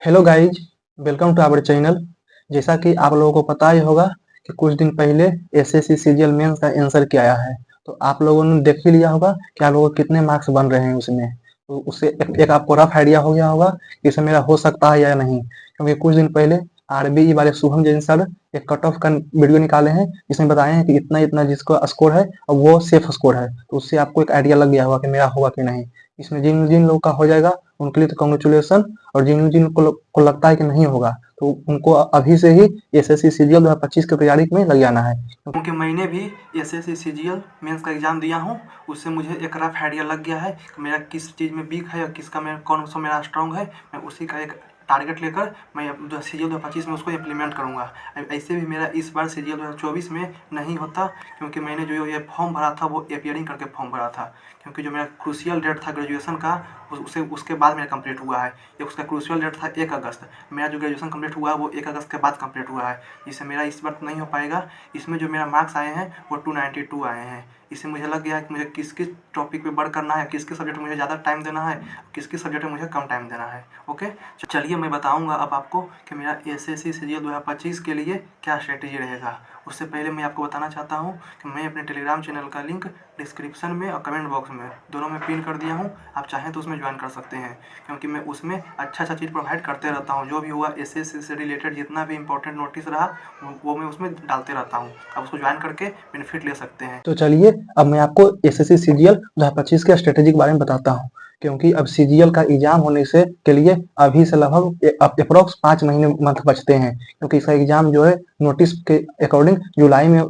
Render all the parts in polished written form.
Hello guys, welcome to our channel. जैसा कि आप लोगों को पता ही होगा कि कुछ दिन पहले एसएससी सीजीएल मेंस का आंसर क्या आया है। तो आप लोगों ने देख ही लिया होगा कि आप लोगों को कितने मार्क्स बन रहे हैं उसमें। तो उससे एक आपको रफ आइडिया हो गया होगा कि इसमें मेरा हो सकता है या नहीं, क्योंकि कुछ दिन पहले आरबीई वाले शुभम जैन सर एक कट ऑफ का वीडियो निकाले हैं जिसमें बताए हैं कि इतना इतना जिसका स्कोर है और वो सेफ स्कोर है। तो उससे आपको एक आइडिया लग गया होगा कि मेरा होगा कि नहीं। इसमें जिन जिन लोगों का हो जाएगा उनके लिए तो कॉन्ग्रेचुलेसन, और जिन जिन को लगता है कि नहीं होगा तो उनको अभी से ही एसएससी सीजीएल 2025 की तैयारी में लग जाना है, क्योंकि मैंने भी एसएससी सीजीएल मेंस का एग्जाम दिया हूँ। उससे मुझे एक रफ आइडिया लग गया है कि मेरा किस चीज़ में वीक है और किसका मेरा कौन सा मेरा स्ट्रांग है। मैं उसी का एक टारगेट लेकर मैं जो सीजीएल 2025 में उसको इम्प्लीमेंट करूँगा। ऐसे भी मेरा इस बार सीजीएल 2024 में नहीं होता, क्योंकि मैंने जो ये फॉर्म भरा था वो एपियरिंग करके फॉर्म भरा था, क्योंकि जो मेरा क्रूशियल डेट था ग्रेजुएशन का उसके बाद मेरा कंप्लीट हुआ है। एक उसका क्रूशियल डेट था 1 अगस्त। मेरा जो ग्रेजुएशन कंप्लीट हुआ है वो 1 अगस्त के बाद कंप्लीट हुआ है। इससे मेरा इस बार तो नहीं हो पाएगा। इसमें जो मेरा मार्क्स आए हैं वो 292 आए हैं। इससे मुझे लग गया है कि मुझे किस किस टॉपिक पे वर्क करना है, किस किस सब्जेक्ट में मुझे ज़्यादा टाइम देना है, किस किस सब्जेक्ट में मुझे कम टाइम देना है। ओके, चलिए मैं बताऊंगा अब आपको कि मेरा एसएससी सीजीएल 2025 के लिए क्या स्ट्रेटेजी रहेगा। उससे पहले मैं आपको बताना चाहता हूँ कि मैं अपने टेलीग्राम चैनल का लिंक डिस्क्रिप्शन में और कमेंट बॉक्स में दोनों में पिन कर दिया हूँ। आप चाहें तो उसमें ज्वाइन कर सकते हैं, क्योंकि मैं उसमें अच्छा चीज़ प्रोवाइड करते रहता हूँ। जो भी हुआ एसएससी से रिलेटेड जितना भी इंपॉर्टेंट नोटिस रहा वो मैं उसमें डालते रहता हूँ। आप उसको ज्वाइन करके बेनिफिट ले सकते हैं। तो चलिए अब मैं आपको एसएससी सीजीएल 2025 के स्ट्रेटेजी के बारे में बताता हूँ, क्योंकि अब सीजीएल का एग्जाम होने से के लिए अभी से लगभग अप्रोक्स 5 महीने मंथ बचते हैं, क्योंकि इसका एग्जाम जो है नोटिस के अकॉर्डिंग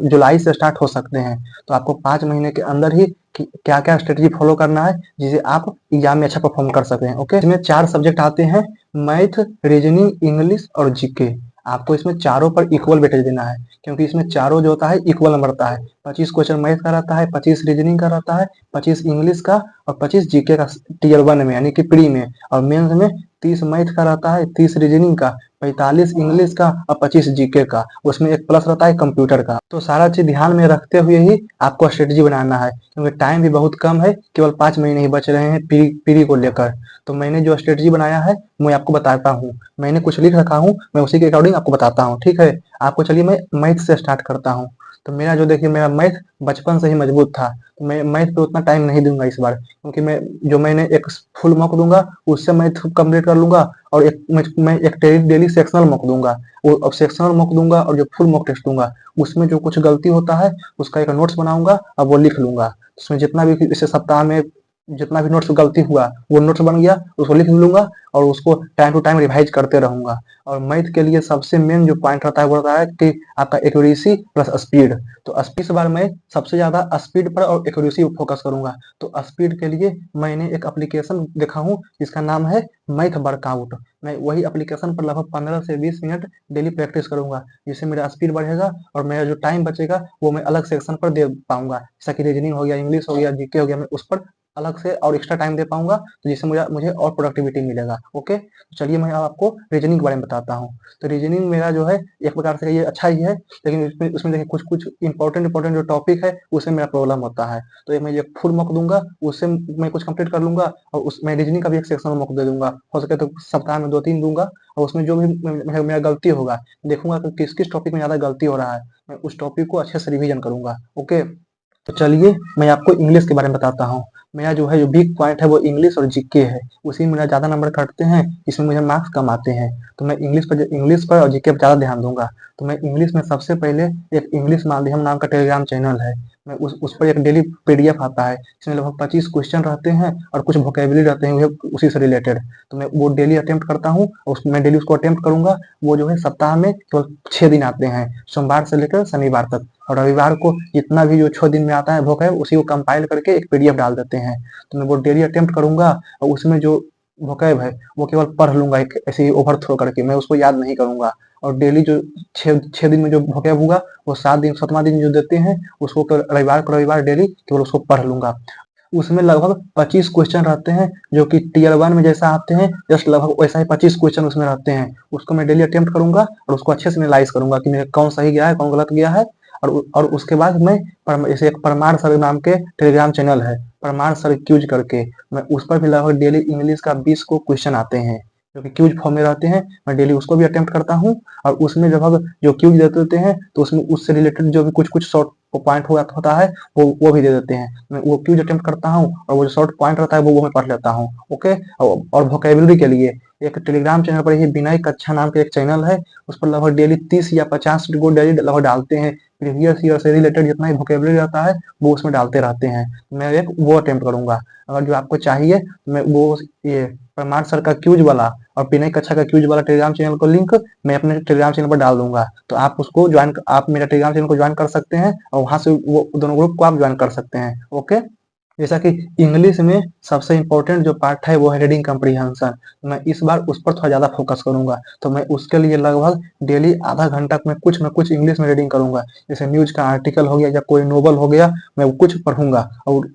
जुलाई से स्टार्ट हो सकते हैं। तो आपको 5 महीने के अंदर ही क्या क्या स्ट्रेटेजी फॉलो करना है जिसे आप एग्जाम में अच्छा परफॉर्म कर सकें। ओके, इसमें 4 सब्जेक्ट आते हैं, मैथ, रीजनिंग, इंग्लिश और जीके। आपको इसमें चारों पर इक्वल वेटेज देना है, क्योंकि इसमें चारों जो होता है इक्वल नंबर रहता है। 25 क्वेश्चन मैथ का रहता है, 25 रीजनिंग का रहता है, 25 इंग्लिश का और 25 जीके का टीयर 1 में यानी कि प्री में। और मेंस में 30 मैथ का रहता है, 30 रीजनिंग का, 45 इंग्लिश का और 25 जीके का। उसमें एक प्लस रहता है कंप्यूटर का। तो सारा चीज ध्यान में रखते हुए ही आपको स्ट्रेटेजी बनाना है, क्योंकि टाइम भी बहुत कम है, केवल 5 महीने ही बच रहे हैं प्री को लेकर। तो मैंने जो स्ट्रेटेजी बनाया है मैं आपको बताता हूँ। मैंने कुछ लिख रखा हूँ, मैं उसी के अकॉर्डिंग आपको बताता हूँ। ठीक है, आपको चलिए मैं मैथ से स्टार्ट करता हूँ। तो मेरा जो देखिए मेरा मैथ बचपन से ही मजबूत था, तो मैं मैथ पे उतना टाइम नहीं दूंगा इस बार, क्योंकि मैंने एक फुल मॉक दूंगा उससे मैथ कंप्लीट कर लूंगा, और मैं एक डेली सेक्शनल मॉक दूंगा। वो अब सेक्शनल मॉक दूंगा और जो फुल मॉक टेस्ट दूंगा उसमें जो कुछ गलती होता है उसका एक नोट्स बनाऊंगा और वो लिख लूंगा। उसमें जितना भी इसे सप्ताह में जितना भी नोट्स गलती हुआ वो नोट्स बन गया, उसको लिख लूंगा और उसको टाइम टू टाइम रिवाइज करते रहूंगा। और मैथ के लिए सबसे मेन जो पॉइंट रहता है वो रहता है कि आपका एक्यूरेसी प्लस स्पीड। तो इस बार मैं सबसे ज्यादा स्पीड पर और एक्यूरेसी पर फोकस करूंगा। तो स्पीड के लिए मैंने एक एप्लीकेशन देखा हूँ जिसका नाम है मैथ वर्कआउट। मैं वही एप्लीकेशन पर लगभग 15 से 20 मिनट डेली प्रैक्टिस करूंगा, जिससे मेरा स्पीड बढ़ेगा और मेरा जो टाइम बचेगा वो मैं अलग सेक्शन पर दे पाऊंगा। जैसा कि रीजनिंग हो गया, इंग्लिश हो गया, जीके हो गया, मैं उस पर अलग से और एक्स्ट्रा टाइम दे पाऊंगा, तो जिससे मुझे और प्रोडक्टिविटी मिलेगा। ओके, तो चलिए मैं अब आपको रीजनिंग के बारे में बताता हूँ। तो रीजनिंग मेरा जो है एक प्रकार से ये अच्छा ही है, लेकिन उसमें देखिए कुछ कुछ इंपॉर्टेंट जो टॉपिक है उसमें मेरा प्रॉब्लम होता है। तो मैं ये फुल मॉक दूंगा, उससे मैं कुछ कंप्लीट कर लूंगा, और उसमें रीजनिंग का भी एक सेक्शन मॉक दे दूंगा। हो सके तो सप्ताह में 2-3 दूंगा, और उसमें जो भी मेरा गलती होगा देखूंगा कि किस किस टॉपिक में ज्यादा गलती हो रहा है, मैं उस टॉपिक को अच्छे से रिविजन करूंगा। ओके, तो चलिए मैं आपको इंग्लिश के बारे में बताता हूँ। मेरा जो है जो वीक पॉइंट है वो इंग्लिश और जीके है, उसी में मेरा ज्यादा नंबर कटते हैं, इसमें मुझे मार्क्स कम आते हैं। तो मैं इंग्लिश पर और जीके पर ज्यादा ध्यान दूंगा। तो मैं इंग्लिश में सबसे पहले एक इंग्लिश माध्यम नाम का टेलीग्राम चैनल है, मैं उस पर एक डेली पीडीएफ आता है, इसमें लगभग 25 क्वेश्चन रहते हैं और कुछ वोकेबुलरी रहते हैं उसी से रिलेटेड। तो मैं वो डेली अटेम्प्ट करता हूँ, और मैं डेली उसको अटेम्प्ट करूंगा। वो जो है सप्ताह में केवल 6 दिन आते हैं, सोमवार से लेकर शनिवार तक। और रविवार को जितना भी जो 6 दिन में आता है वोकैब उसी को कंपाइल करके एक पीडीएफ डाल देते हैं। तो मैं वो डेली अटेम्प्ट करूंगा, और उसमें जो वोकैब है वो केवल पढ़ लूंगा, एक ऐसे ही ओवर थ्रो करके, मैं उसको याद नहीं करूंगा। और डेली जो छह दिन में जो वोकैब होगा वो 7वां दिन जो देते हैं उसको रविवार डेली केवल उसको पढ़ लूंगा। उसमें लगभग 25 क्वेश्चन रहते हैं, जो कि टीयर 1 में जैसा आते हैं जस्ट लगभग वैसा ही 25 क्वेश्चन उसमें रहते हैं। उसको मैं डेली अटेम्प्ट करूंगा और उसको अच्छे से एनालाइज करूंगा कि मेरा कौन सही गया है कौन गलत गया है। और उसके बाद मैं जैसे एक परमार सर नाम के टेलीग्राम चैनल है, परमार सर क्यूज करके, मैं उस पर भी लगभग डेली इंग्लिश का 20 को क्वेश्चन आते हैं। जो कि क्यूज फॉर्म में रहते हैं, मैं डेली उसको भी अटेम्प्ट करता हूँ। और उसमें जब जो क्यूज देते होते हैं तो उसमें उससे रिलेटेड जो भी कुछ कुछ शॉर्ट पॉइंट होता है वो भी दे देते हैं। मैं वो क्यूज अटेम्प्ट करता हूँ और वो जो शॉर्ट पॉइंट रहता है वो मैं पढ़ लेता हूँ। ओके। और वोकेबलरी के लिए एक टेलीग्राम चैनल पर, ये विनय कक्षा नाम का एक चैनल है, उस पर लगभग डेली 30 या 50 को डेली लगभग डालते हैं। प्रीवियस ईयर से रिलेटेड जितना ही वोकेबलरी रहता है वो उसमें डालते रहते हैं। मैं एक वो अटेम्प्ट करूंगा। अगर जो आपको चाहिए तो मैं वो ये परमार सर का क्यूज वाला और विनय कक्षा का क्यूज वाला टेलीग्राम चैनल को लिंक मैं अपने टेलीग्राम चैनल पर डाल दूंगा। तो आप उसको ज्वाइन, आप मेरा टेलीग्राम चैनल को ज्वाइन कर सकते हैं और वहां से वो दोनों ग्रुप को आप ज्वाइन कर सकते हैं। ओके। जैसा कि इंग्लिश में सबसे इम्पोर्टेंट जो पार्ट है वो है रीडिंग कम्प्रीहेंशन। मैं इस बार उस पर थोड़ा ज़्यादा फोकस करूंगा। तो मैं उसके लिए लगभग डेली आधा घंटा मैं कुछ न कुछ इंग्लिश में रीडिंग करूंगा। जैसे न्यूज का आर्टिकल हो गया या कोई नोवेल हो गया, मैं वो कुछ पढ़ूंगा। और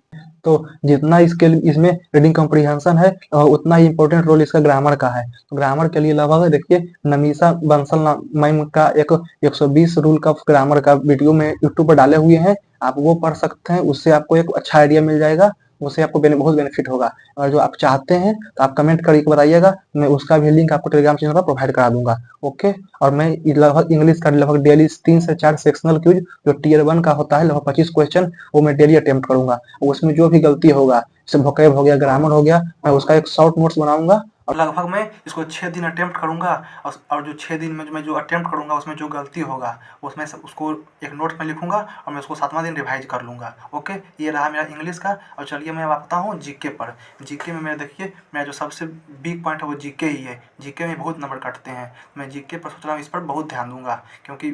तो जितना इसके इसमें रीडिंग कम्प्रीहेंशन है उतना ही इम्पोर्टेंट रोल इसका ग्रामर का है। तो ग्रामर के लिए लगभग देखिए नमीसा बंसल मैम का एक 120 रूल का ग्रामर का वीडियो में यूट्यूब पर डाले हुए हैं, आप वो पढ़ सकते हैं। उससे आपको एक अच्छा आइडिया मिल जाएगा, उससे आपको बहुत बेनिफिट होगा। और जो आप चाहते हैं तो आप कमेंट करके बताइएगा, मैं उसका भी लिंक आपको टेलीग्राम चैनल पर प्रोवाइड करा दूंगा। ओके। और मैं लगभग इंग्लिश का लगभग डेली 3 से 4 सेक्शनल क्यूज जो टीयर 1 का होता है लगभग 25 क्वेश्चन वो मैं डेली अटेम्प्ट करूंगा। उसमें जो भी गलती होगा, जैसे वोकैब हो गया, ग्रामर हो गया, मैं उसका एक शॉर्ट नोट्स बनाऊंगा और लगभग मैं इसको 6 दिन अटेम्प्ट करूंगा। और जो 6 दिन में मैं जो अटेम्प्ट करूंगा उसमें जो गलती होगा उसमें उसको एक नोट में लिखूंगा और मैं उसको 7वां दिन रिवाइज कर लूंगा। ओके। ये रहा मेरा इंग्लिश का। और चलिए मैं अब आता हूँ जीके पर। जीके में मेरा देखिए, मेरा जो सबसे बिग पॉइंट है वो जीके ही है। जीके में बहुत नंबर कटते हैं। मैं जीके पर सोच रहा हूँ इस पर बहुत ध्यान दूंगा, क्योंकि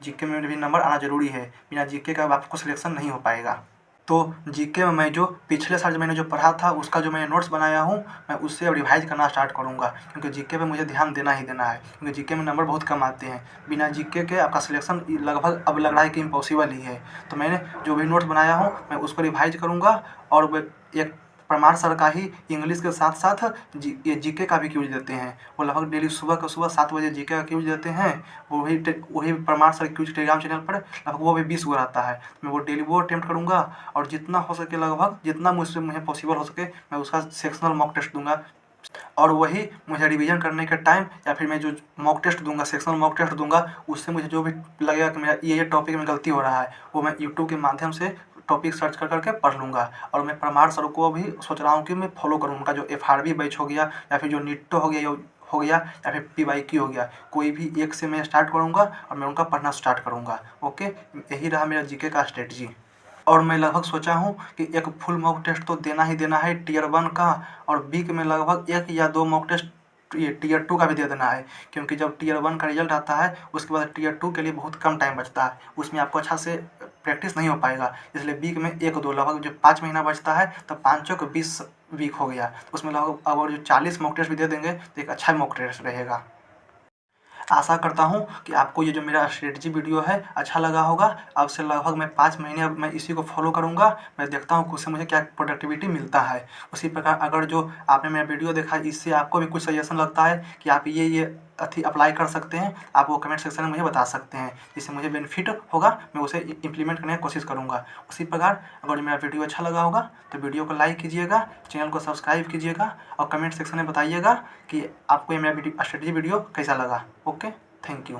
जीके में भी नंबर आना जरूरी है। बिना जीके का आपको सिलेक्शन नहीं हो पाएगा। तो जीके में मैं जो पिछले साल जो मैंने जो पढ़ा था उसका जो मैंने नोट्स बनाया हूँ मैं उससे अब रिवाइज करना स्टार्ट करूँगा, क्योंकि जीके पे मुझे ध्यान देना ही देना है, क्योंकि जीके में नंबर बहुत कम आते हैं। बिना जीके के आपका सिलेक्शन लगभग अब लग रहा है कि इम्पॉसिबल ही है। तो मैंने जो भी नोट्स बनाया हूँ मैं उसको रिवाइज करूँगा। और एक परमार सर का ही इंग्लिश के साथ साथ ये जीके का भी क्यूज देते हैं। वो लगभग डेली सुबह 7 बजे जीके का क्यूज देते हैं। वही परमार सर क्यूज टेलीग्राम चैनल पर लगभग वो भी 20 गो रहता है। मैं वो डेली वो अटेम्प्ट करूँगा। और जितना हो सके लगभग जितना मुझे पॉसिबल हो सके मैं उसका सेक्शनल मॉक टेस्ट दूंगा। और वही मुझे रिवीजन करने के टाइम या फिर मैं जो मॉक टेस्ट दूंगा, सेक्शनल मॉक टेस्ट दूंगा, उससे मुझे जो भी लगेगा कि मेरा ये टॉपिक में गलती हो रहा है वो मैं यूट्यूब के माध्यम से टॉपिक सर्च कर करके पढ़ लूँगा। और मैं परमार सर को भी सोच रहा हूँ कि मैं फॉलो करूँ। उनका जो FRB बैच हो गया या फिर जो निट्टो हो गया या फिर PYQ हो गया, कोई भी एक से मैं स्टार्ट करूँगा और मैं उनका पढ़ना स्टार्ट करूँगा। ओके। यही रहा मेरा जीके का स्ट्रेटजी। और मैं लगभग सोचा हूँ कि एक फुल मॉक टेस्ट तो देना ही देना है टीयर 1 का, और वीक में लगभग 1 या 2 मॉक टेस्ट ये टीयर 2 का भी दे देना है, क्योंकि जब टीयर 1 का रिजल्ट आता है उसके बाद टीयर 2 के लिए बहुत कम टाइम बचता है, उसमें आपको अच्छा से प्रैक्टिस नहीं हो पाएगा। इसलिए वीक में 1-2 लगभग जो 5 महीना बचता है तब 5 को 20 वीक हो गया, उसमें लगभग अगर जो 40 मॉक टेस्ट भी दे देंगे तो एक अच्छा मॉक टेस्ट रहेगा। आशा करता हूँ कि आपको ये जो मेरा स्ट्रेटजी वीडियो है अच्छा लगा होगा। अब से लगभग मैं 5 महीने अब मैं इसी को फॉलो करूँगा। मैं देखता हूँ कि उससे मुझे क्या प्रोडक्टिविटी मिलता है। उसी प्रकार अगर जो आपने मेरा वीडियो देखा इससे आपको भी कुछ सजेशन लगता है कि आप ये अप्लाई कर सकते हैं, आप वो कमेंट सेक्शन में मुझे बता सकते हैं, जिससे मुझे बेनिफिट होगा, मैं उसे इम्प्लीमेंट करने की कोशिश करूँगा। उसी प्रकार अगर मेरा वीडियो अच्छा लगा होगा तो वीडियो को लाइक कीजिएगा, चैनल को सब्सक्राइब कीजिएगा और कमेंट सेक्शन में बताइएगा कि आपको ये मेरा स्ट्रेटजी वीडियो कैसा लगा। Okay, thank you.